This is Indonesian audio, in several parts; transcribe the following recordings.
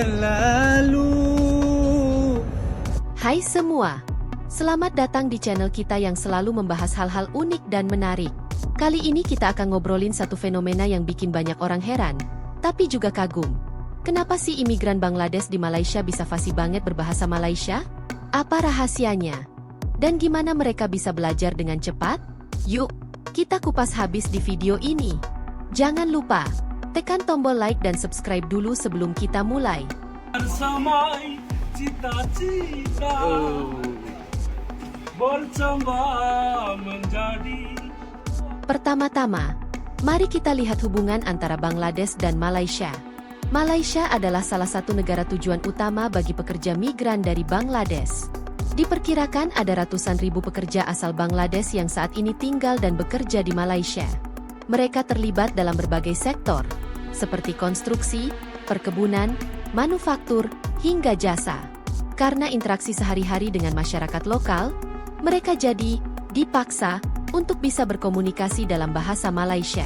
berlalu. Hai semua, selamat datang di channel kita yang selalu membahas hal-hal unik dan menarik. Kali ini kita akan ngobrolin satu fenomena yang bikin banyak orang heran, tapi juga kagum. Kenapa sih imigran Bangladesh di Malaysia bisa fasih banget berbahasa Malaysia? Apa rahasianya? Dan gimana mereka bisa belajar dengan cepat? Yuk, kita kupas habis di video ini. Jangan lupa, tekan tombol like dan subscribe dulu sebelum kita mulai. Bersamai cita-cita bercamba menjadi. Pertama-tama, mari kita lihat hubungan antara Bangladesh dan Malaysia. Malaysia adalah salah satu negara tujuan utama bagi pekerja migran dari Bangladesh. Diperkirakan ada ratusan ribu pekerja asal Bangladesh yang saat ini tinggal dan bekerja di Malaysia. Mereka terlibat dalam berbagai sektor, seperti konstruksi, perkebunan, manufaktur, hingga jasa. Karena interaksi sehari-hari dengan masyarakat lokal, mereka jadi dipaksa untuk bisa berkomunikasi dalam bahasa Malaysia.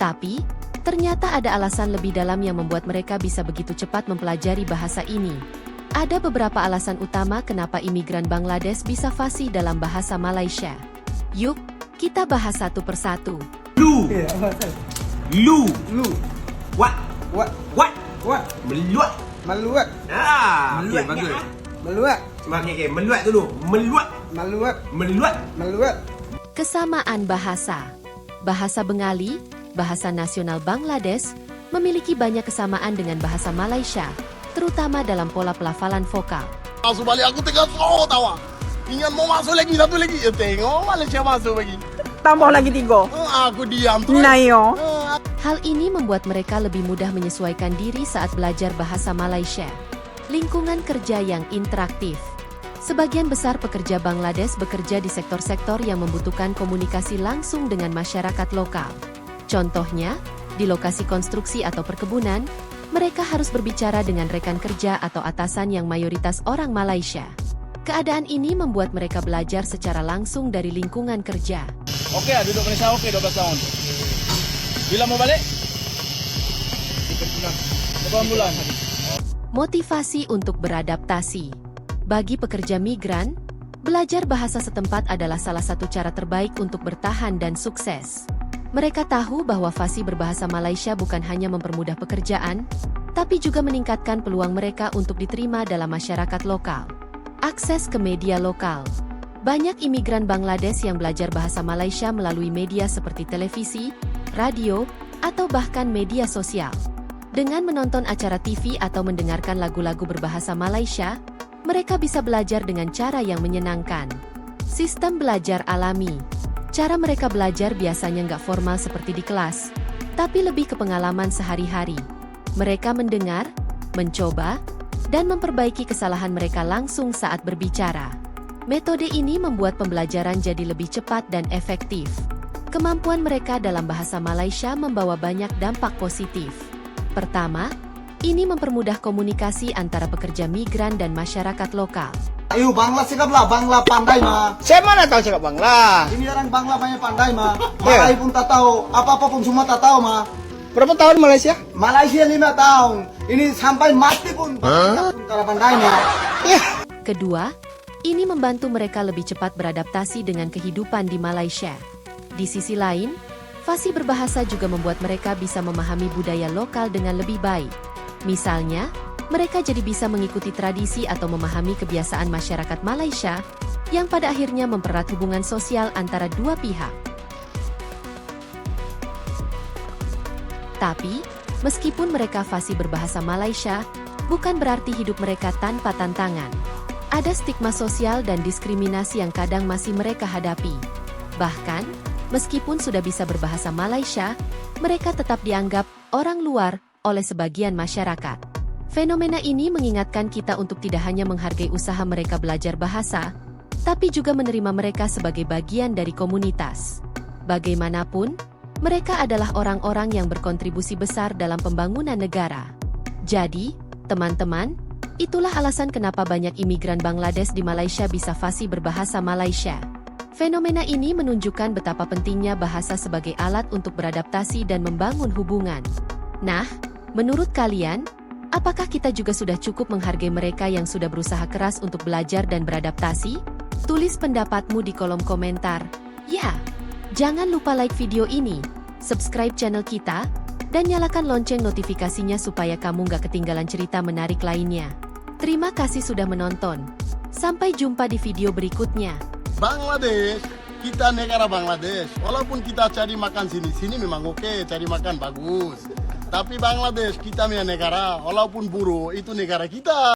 Tapi, ternyata ada alasan lebih dalam yang membuat mereka bisa begitu cepat mempelajari bahasa ini. Ada beberapa alasan utama kenapa imigran Bangladesh bisa fasih dalam bahasa Malaysia. Yuk, kita bahas satu persatu. Lu, lu, Lu, what, what, what, meluat. maluat, Okey, bagus. maluat, Okey, meluat dulu. Meluat, maluat, meluat. maluat. Kesamaan bahasa. Bahasa Bengali, bahasa nasional Bangladesh, memiliki banyak kesamaan dengan bahasa Malaysia, terutama dalam pola pelafalan vokal. Masuk balik aku tengah slow tawa. Ingat mau masuk lagi satu lagi. Tengok Malaysia masuk lagi. Tambah lagi 3. Aku diam terus. Nayo. Hal ini membuat mereka lebih mudah menyesuaikan diri saat belajar bahasa Malaysia. Lingkungan kerja yang interaktif. Sebagian besar pekerja Bangladesh bekerja di sektor-sektor yang membutuhkan komunikasi langsung dengan masyarakat lokal. Contohnya, di lokasi konstruksi atau perkebunan, mereka harus berbicara dengan rekan kerja atau atasan yang mayoritas orang Malaysia. Keadaan ini membuat mereka belajar secara langsung dari lingkungan kerja. Okey, duduk Malaysia okey 12 tahun. Bila mau balik? 8 bulan. Motivasi untuk beradaptasi. Bagi pekerja migran, belajar bahasa setempat adalah salah satu cara terbaik untuk bertahan dan sukses. Mereka tahu bahwa fasih berbahasa Malaysia bukan hanya mempermudah pekerjaan, tapi juga meningkatkan peluang mereka untuk diterima dalam masyarakat lokal. Akses ke media lokal. Banyak imigran Bangladesh yang belajar bahasa Malaysia melalui media seperti televisi, radio, atau bahkan media sosial. Dengan menonton acara TV atau mendengarkan lagu-lagu berbahasa Malaysia, mereka bisa belajar dengan cara yang menyenangkan. Sistem belajar alami. Cara mereka belajar biasanya nggak formal seperti di kelas, tapi lebih ke pengalaman sehari-hari. Mereka mendengar, mencoba, dan memperbaiki kesalahan mereka langsung saat berbicara. Metode ini membuat pembelajaran jadi lebih cepat dan efektif. Kemampuan mereka dalam bahasa Malaysia membawa banyak dampak positif. Pertama, ini mempermudah komunikasi antara pekerja migran dan masyarakat lokal. Ayo Bangla sikap lah, Bangla pandai mah. Saya mana tahu cakap Bangla? Ini orang Bangla banyak pandai mah. Malay pun tak tahu, apa-apa pun semua tak tahu mah. Berapa tahun Malaysia? Malaysia 5 tahun. Ini sampai mati pun cara pandai mah. Kedua, ini membantu mereka lebih cepat beradaptasi dengan kehidupan di Malaysia. Di sisi lain, fasih berbahasa juga membuat mereka bisa memahami budaya lokal dengan lebih baik. Misalnya, mereka jadi bisa mengikuti tradisi atau memahami kebiasaan masyarakat Malaysia, yang pada akhirnya mempererat hubungan sosial antara dua pihak. Tapi, meskipun mereka fasih berbahasa Malaysia, bukan berarti hidup mereka tanpa tantangan. Ada stigma sosial dan diskriminasi yang kadang masih mereka hadapi. Bahkan, meskipun sudah bisa berbahasa Malaysia, mereka tetap dianggap orang luar oleh sebagian masyarakat. Fenomena ini mengingatkan kita untuk tidak hanya menghargai usaha mereka belajar bahasa, tapi juga menerima mereka sebagai bagian dari komunitas. Bagaimanapun, mereka adalah orang-orang yang berkontribusi besar dalam pembangunan negara. Jadi, teman-teman, itulah alasan kenapa banyak imigran Bangladesh di Malaysia bisa fasih berbahasa Malaysia. Fenomena ini menunjukkan betapa pentingnya bahasa sebagai alat untuk beradaptasi dan membangun hubungan. Nah, menurut kalian, Apakah kita juga sudah cukup menghargai mereka yang sudah berusaha keras untuk belajar dan beradaptasi? Tulis pendapatmu di kolom komentar. Ya, jangan lupa like video ini, subscribe channel kita, dan nyalakan lonceng notifikasinya supaya kamu gak ketinggalan cerita menarik lainnya. Terima kasih sudah menonton. Sampai jumpa di video berikutnya. Bangladesh, kita negara Bangladesh. Walaupun kita cari makan sini memang oke, cari makan bagus. Tapi Bangladesh kita punya negara, walaupun buruh itu negara kita.